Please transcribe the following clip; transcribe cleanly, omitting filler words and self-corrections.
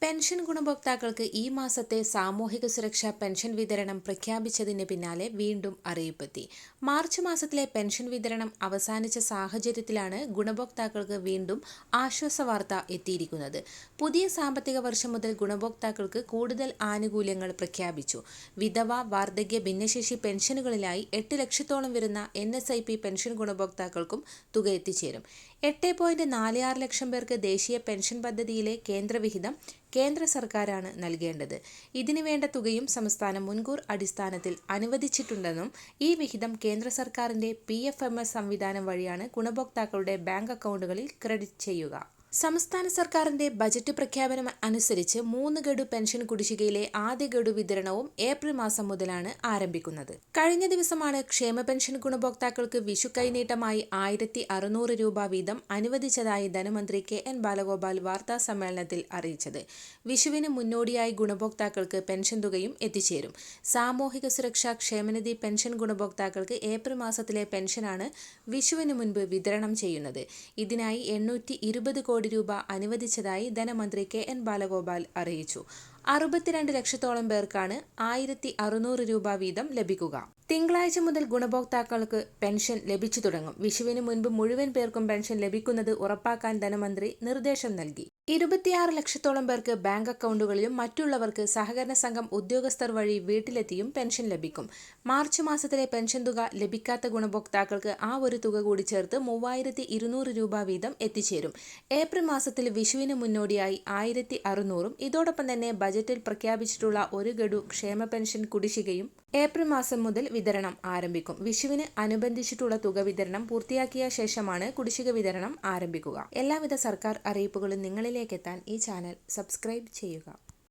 Pension ഗുണഭോക്താക്കൾക്ക് ഈ മാസത്തെ സാമൂഹിക സുരക്ഷാ പെൻഷൻ വിതരണം പ്രഖ്യാപിച്ചതിന് പിന്നാലെ വീണ്ടും അറിയിപ്പെത്തി. മാർച്ച് മാസത്തിലെ പെൻഷൻ വിതരണം അവസാനിച്ച സാഹചര്യത്തിലാണ് ഗുണഭോക്താക്കൾക്ക് വീണ്ടും ആശ്വാസവാർത്ത എത്തിയിരിക്കുന്നത്. പുതിയ സാമ്പത്തിക വർഷം മുതൽ ഗുണഭോക്താക്കൾക്ക് കൂടുതൽ ആനുകൂല്യങ്ങൾ പ്രഖ്യാപിച്ചു. വിധവ, വാർദ്ധക്യ, ഭിന്നശേഷി പെൻഷനുകളിലായി 8 ലക്ഷത്തോളം വരുന്ന NSIP പെൻഷൻ ഗുണഭോക്താക്കൾക്കും തുക എത്തിച്ചേരും. 8.46 ലക്ഷം പേർക്ക് ദേശീയ പെൻഷൻ പദ്ധതിയിലെ കേന്ദ്രവിഹിതം കേന്ദ്ര സർക്കാരാണ് നൽകേണ്ടത്. ഇതിനു വേണ്ട തുകയും സംസ്ഥാനം മുൻകൂർ അടിസ്ഥാനത്തിൽ അനുവദിച്ചിട്ടുണ്ടെന്നും ഈ വിഹിതം കേന്ദ്ര സർക്കാരിന്റെ PFMS സംവിധാനം വഴിയാണ് ഗുണഭോക്താക്കളുടെ ബാങ്ക് അക്കൗണ്ടുകളിൽ ക്രെഡിറ്റ് ചെയ്യുക. സംസ്ഥാന സർക്കാരിന്റെ ബജറ്റ് പ്രഖ്യാപനം അനുസരിച്ച് 3 ഗഡു പെൻഷൻ കുടിശ്ശികയിലെ ആദ്യ ഗഡു വിതരണവും ഏപ്രിൽ മാസം മുതലാണ് ആരംഭിക്കുന്നത്. കഴിഞ്ഞ ദിവസമാണ് ക്ഷേമ പെൻഷൻ ഗുണഭോക്താക്കൾക്ക് വിഷു കൈനീട്ടമായി 1600 രൂപ വീതം അനുവദിച്ചതായി ധനമന്ത്രി KN ബാലഗോപാൽ വാർത്താ സമ്മേളനത്തിൽ അറിയിച്ചത്. വിഷുവിന് മുന്നോടിയായി ഗുണഭോക്താക്കൾക്ക് പെൻഷൻ തുകയും എത്തിച്ചേരും. സാമൂഹിക സുരക്ഷാ ക്ഷേമനിധി പെൻഷൻ ഗുണഭോക്താക്കൾക്ക് ഏപ്രിൽ മാസത്തിലെ പെൻഷനാണ് വിഷുവിന് മുൻപ് വിതരണം ചെയ്യുന്നത്. ഇതിനായി 820 കോടി രൂപ അനുവദിച്ചതായി ധനമന്ത്രി KN ബാലഗോപാൽ അറിയിച്ചു. 62 ലക്ഷത്തോളം പേർക്കാണ് 1600 രൂപ വീതം ലഭിക്കുക. തിങ്കളാഴ്ച മുതൽ ഗുണഭോക്താക്കൾക്ക് പെൻഷൻ ലഭിച്ചു തുടങ്ങും. വിഷുവിന് മുൻപ് മുഴുവൻ പേർക്കും പെൻഷൻ ലഭിക്കുന്നത് ഉറപ്പാക്കാൻ ധനമന്ത്രി നിർദ്ദേശം നൽകി. 26 ലക്ഷത്തോളം പേർക്ക് ബാങ്ക് അക്കൗണ്ടുകളിലും മറ്റുള്ളവർക്ക് സഹകരണ സംഘം ഉദ്യോഗസ്ഥർ വഴി വീട്ടിലെത്തിയും പെൻഷൻ ലഭിക്കും. മാർച്ച് മാസത്തിലെ പെൻഷൻ തുക ലഭിക്കാത്ത ഗുണഭോക്താക്കൾക്ക് ആ ഒരു തുക കൂടി ചേർത്ത് 3200 രൂപ വീതം എത്തിച്ചേരും. ഏപ്രിൽ മാസത്തിൽ വിഷുവിന് മുന്നോടിയായി 1600 ഇതോടൊപ്പം തന്നെ ബജറ്റിൽ പ്രഖ്യാപിച്ചിട്ടുള്ള 1 ഗഡു ക്ഷേമ പെൻഷൻ കുടിശ്ശികയും ഏപ്രിൽ മാസം മുതൽ വിതരണം ആരംഭിക്കും. വിഷുവിന് അനുബന്ധിച്ചിട്ടുള്ള തുക വിതരണം പൂർത്തിയാക്കിയ ശേഷമാണ് കുടിശ്ശിക വിതരണം ആരംഭിക്കുക. എല്ലാവിധ സർക്കാർ അറിയിപ്പുകളും നിങ്ങളിലേക്കെത്താൻ ഈ ചാനൽ സബ്സ്ക്രൈബ് ചെയ്യുക.